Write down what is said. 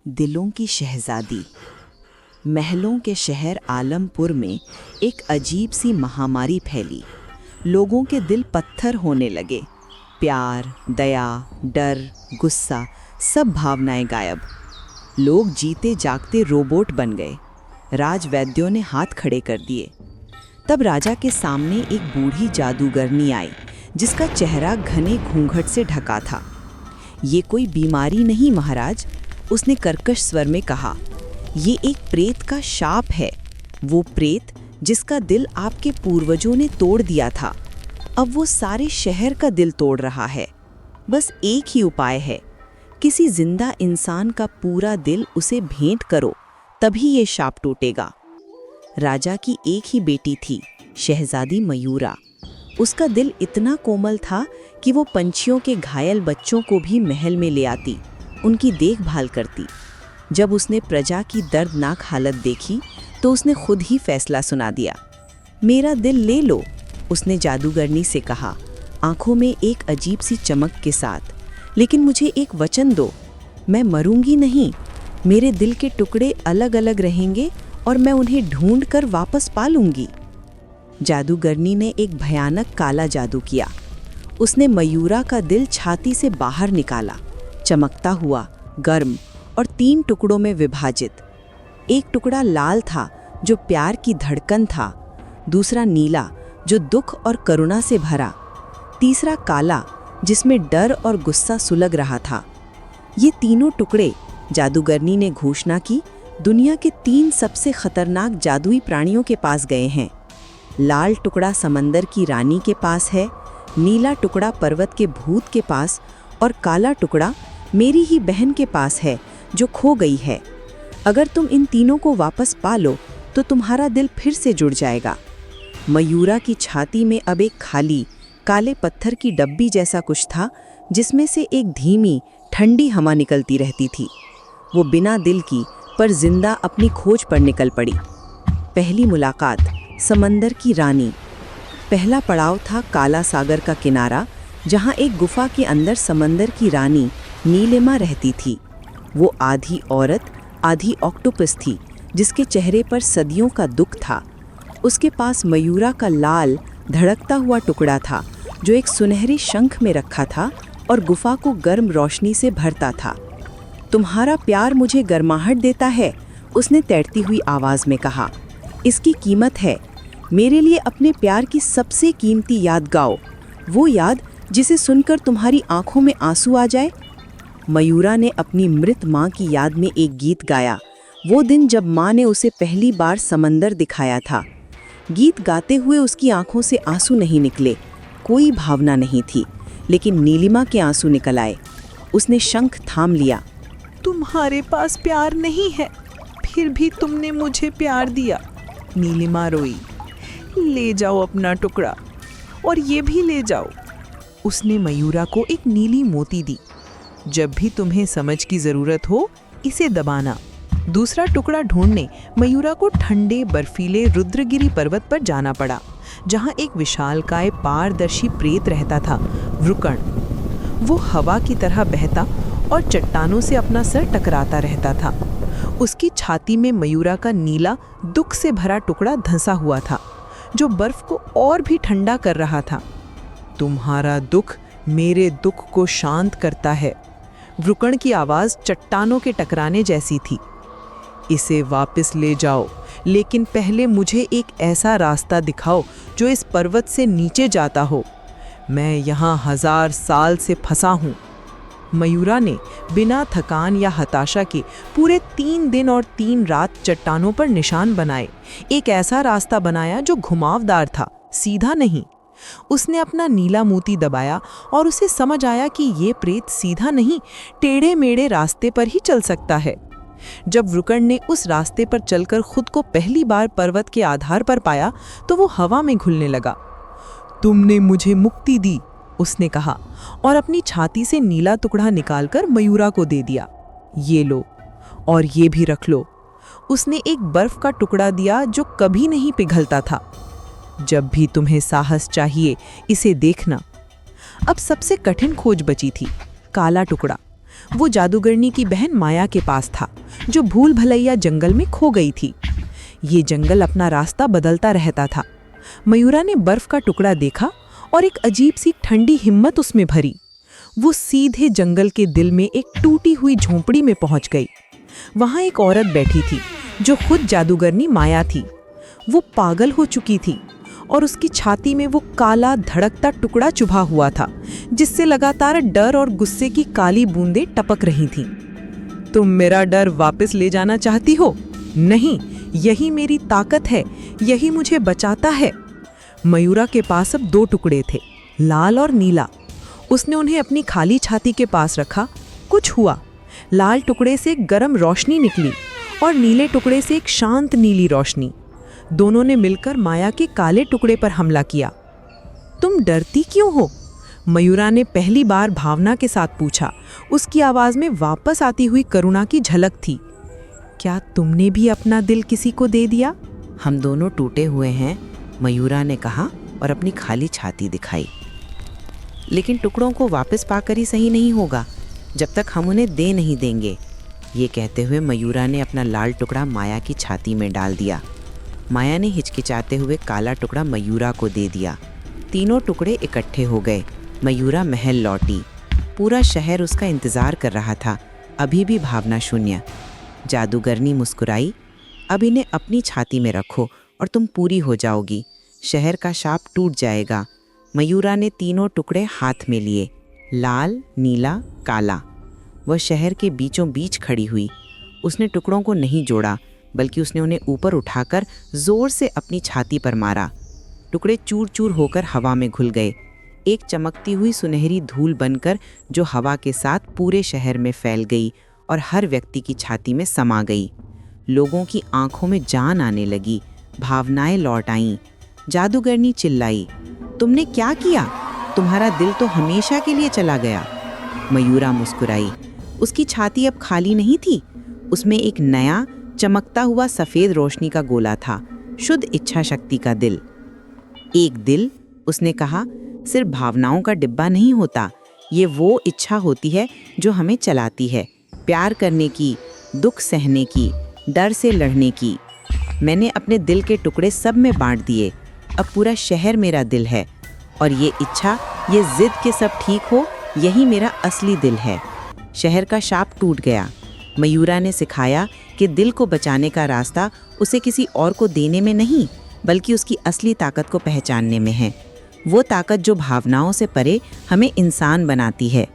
दिलों की शहजादी। महलों के शहर आलमपुर में एक अजीब सी महामारी फैली। लोगों के दिल पत्थर होने लगे। प्यार, दया, डर, गुस्सा, सब भावनाएं गायब। लोग जीते जागते रोबोट बन गए। राजवैद्यों ने हाथ खड़े कर दिए। तब राजा के सामने एक बूढ़ी जादूगरनी आई, जिसका चेहरा घने घूंघट से ढका था। ये कोई बीमारी नहीं महाराज, उसने कर्कश स्वर में कहा। ये एक प्रेत का शाप है। वो प्रेत जिसका दिल आपके पूर्वजों ने तोड़ दिया था, अब वो सारे शहर का दिल तोड़ रहा है। बस एक ही उपाय है, किसी जिंदा इंसान का पूरा दिल उसे भेंट करो, तभी ये शाप टूटेगा। राजा की एक ही बेटी थी, शहजादी मयूरा। उसका दिल इतना कोमल था कि वो पंछियों के घायल बच्चों को भी महल में ले आती, उनकी देखभाल करती। जब उसने प्रजा की दर्दनाक हालत देखी तो उसने खुद ही फैसला सुना दिया। मेरा दिल ले लो, उसने जादूगरनी से कहा, आंखों में एक अजीब सी चमक के साथ। लेकिन मुझे एक वचन दो, मैं मरूंगी नहीं। मेरे दिल के टुकड़े अलग अलग रहेंगे और मैं उन्हें ढूंढ कर वापस पा लूंगी। जादूगरनी ने एक भयानक काला जादू किया। उसने मयूरा का दिल छाती से बाहर निकाला, चमकता हुआ, गर्म और 3 टुकड़ों में विभाजित। एक टुकड़ा लाल था जो प्यार की धड़कन था, दूसरा नीला जो दुख और करुणा से भरा, तीसरा काला जिसमें डर और गुस्सा सुलग रहा था। ये तीनों टुकड़े, जादूगरनी ने घोषणा की, दुनिया के 3 सबसे खतरनाक जादुई प्राणियों के पास गए हैं। लाल टुकड़ा समंदर की रानी के पास है, नीला टुकड़ा पर्वत के भूत के पास और काला टुकड़ा मेरी ही बहन के पास है जो खो गई है। अगर तुम इन तीनों को वापस पा लो तो तुम्हारा दिल फिर से जुड़ जाएगा। मयूरा की छाती में अब एक खाली काले पत्थर की डब्बी जैसा कुछ था, जिसमें से एक धीमी ठंडी हवा निकलती रहती थी। वो बिना दिल की पर जिंदा अपनी खोज पर निकल पड़ी। पहली मुलाकात, समंदर की रानी। पहला पड़ाव था काला सागर का किनारा, जहां एक गुफा के अंदर समंदर की रानी नीलिमा रहती थी। वो आधी औरत आधी ऑक्टोपस थी, जिसके चेहरे पर सदियों का दुख था। उसके पास मयूरा का लाल धड़कता हुआ टुकड़ा था, जो एक सुनहरे शंख में रखा था और गुफा को गर्म रोशनी से भरता था। तुम्हारा प्यार मुझे गर्माहट देता है, उसने तैरती हुई आवाज में कहा। इसकी कीमत है। मेरे लिए अपने प्यार की सबसे कीमती याद गाओ, वो याद जिसे सुनकर तुम्हारी आंखों में आंसू आ जाए। मयूरा ने अपनी मृत माँ की याद में एक गीत गाया, वो दिन जब माँ ने उसे पहली बार समंदर दिखाया था। गीत गाते हुए उसकी आंखों से आंसू नहीं निकले, कोई भावना नहीं थी, लेकिन नीलिमा के आंसू निकल आए। उसने शंख थाम लिया। तुम्हारे पास प्यार नहीं है, फिर भी तुमने मुझे प्यार दिया। नीलिमा रोई। ले जाओ अपना टुकड़ा, और ये भी ले जाओ। उसने मयूरा को एक नीली मोती दी। जब भी तुम्हें समझ की जरूरत हो, इसे दबाना। दूसरा टुकड़ा ढूंढने मयूरा को ठंडे बर्फीले रुद्रगिरी पर्वत पर जाना पड़ा, जहां एक विशालकाय पारदर्शी प्रेत रहता था, वृकण। वो हवा की तरह बहता और चट्टानों से अपना सर टकराता रहता था। उसकी छाती में मयूरा का नीला दुख से भरा टुकड़ा धंसा हुआ था, जो बर्फ को और भी ठंडा कर रहा था। तुम्हारा दुख मेरे दुख को शांत करता है, वृकण की आवाज चट्टानों के टकराने जैसी थी। इसे वापस ले जाओ, लेकिन पहले मुझे एक ऐसा रास्ता दिखाओ जो इस पर्वत से नीचे जाता हो। मैं यहाँ 1000 साल से फंसा हूँ। मयूरा ने बिना थकान या हताशा के पूरे 3 दिन और 3 रात चट्टानों पर निशान बनाए। एक ऐसा रास्ता बनाया जो घुमावदार था, सीधा नहीं। उसने अपना नीला मोती दबाया और उसे समझ आया कि ये प्रेत सीधा नहीं, टेढ़े मेढ़े रास्ते पर ही चल सकता है। जब वृकण ने उस रास्ते पर चलकर खुद को पहली बार पर्वत के आधार पर पाया तो वो हवा में घुलने लगा। तुमने मुझे मुक्ति दी, उसने कहा, और अपनी छाती से नीला टुकड़ा निकालकर मयूरा को दे दिया। ये लो, और ये भी रख लो। उसने एक बर्फ का टुकड़ा दिया जो कभी नहीं पिघलता था। जब भी तुम्हें साहस चाहिए, इसे देखना। अब सबसे कठिन खोज बची थी, काला टुकड़ा, वो जादूगरनी की बहन माया के पास था, जो भूल भलैया जंगल में खो गई थी। ये जंगल अपना रास्ता बदलता रहता था। मयूरा ने बर्फ का टुकड़ा देखा और एक अजीब सी ठंडी हिम्मत उसमें भरी। वो सीधे जंगल के दिल में एक टूटी हुई झोंपड़ी में पहुंच गई। वहां एक औरत बैठी थी जो खुद जादूगरनी माया थी। वो पागल हो चुकी थी और उसकी छाती में वो काला धड़कता टुकड़ा चुभा हुआ था, जिससे लगातार डर और गुस्से की काली बूंदें टपक रही थीं। तुम मेरा डर वापस ले जाना चाहती हो? नहीं, यही मेरी ताकत है, यही मुझे बचाता है। मयूरा के पास अब 2 टुकड़े थे, लाल और नीला। उसने उन्हें अपनी खाली छाती के पास रखा। कुछ हुआ। लाल टुकड़े से एक गर्म रोशनी निकली और नीले टुकड़े से एक शांत नीली रोशनी। दोनों ने मिलकर माया के काले टुकड़े पर हमला किया। तुम डरती क्यों हो? मयूरा ने पहली बार भावना के साथ पूछा। उसकी आवाज में वापस आती हुई करुणा की झलक थी। क्या तुमने भी अपना दिल किसी को दे दिया? हम दोनों टूटे हुए हैं, मयूरा ने कहा और अपनी खाली छाती दिखाई। लेकिन टुकड़ों को वापस पाकर ही सही नहीं होगा, जब तक हम उन्हें दे नहीं देंगे। ये कहते हुए मयूरा ने अपना लाल टुकड़ा माया की छाती में डाल दिया। माया ने हिचकिचाते हुए काला टुकड़ा मयूरा को दे दिया। तीनों टुकड़े इकट्ठे हो गए। मयूरा महल लौटी। पूरा शहर उसका इंतजार कर रहा था, अभी भी भावना शून्य। जादूगरनी मुस्कुराई, अब इन्हें अपनी छाती में रखो और तुम पूरी हो जाओगी। शहर का शाप टूट जाएगा। मयूरा ने तीनों टुकड़े हाथ में लिए, लाल, नीला, काला। वह शहर के बीचों बीच खड़ी हुई। उसने टुकड़ों को नहीं जोड़ा, बल्कि उसने उन्हें ऊपर उठाकर जोर से अपनी छाती पर मारा। टुकड़े चूर चूर होकर हवा में घुल गए, एक चमकती हुई सुनहरी धूल बनकर जो हवा के साथ पूरे शहर में फैल गई और हर व्यक्ति की छाती में समा गई। लोगों की आंखों में जान आने लगी, भावनाएं लौट आईं। जादूगरनी चिल्लाई, तुमने क्या किया? तुम्हारा दिल तो हमेशा के लिए चला गया। मयूरा मुस्कुराई। उसकी छाती अब खाली नहीं थी, उसमें एक नया चमकता हुआ सफ़ेद रोशनी का गोला था, शुद्ध इच्छा शक्ति का दिल। एक दिल, उसने कहा, सिर्फ भावनाओं का डिब्बा नहीं होता, ये वो इच्छा होती है जो हमें चलाती है, प्यार करने की, दुख सहने की, डर से लड़ने की। मैंने अपने दिल के टुकड़े सब में बांट दिए। अब पूरा शहर मेरा दिल है और ये इच्छा, ये जिद के सब ठीक हो, यही मेरा असली दिल है। शहर का शाप टूट गया। मयूरा ने सिखाया कि दिल को बचाने का रास्ता उसे किसी और को देने में नहीं, बल्कि उसकी असली ताकत को पहचानने में है। वो ताकत जो भावनाओं से परे हमें इंसान बनाती है।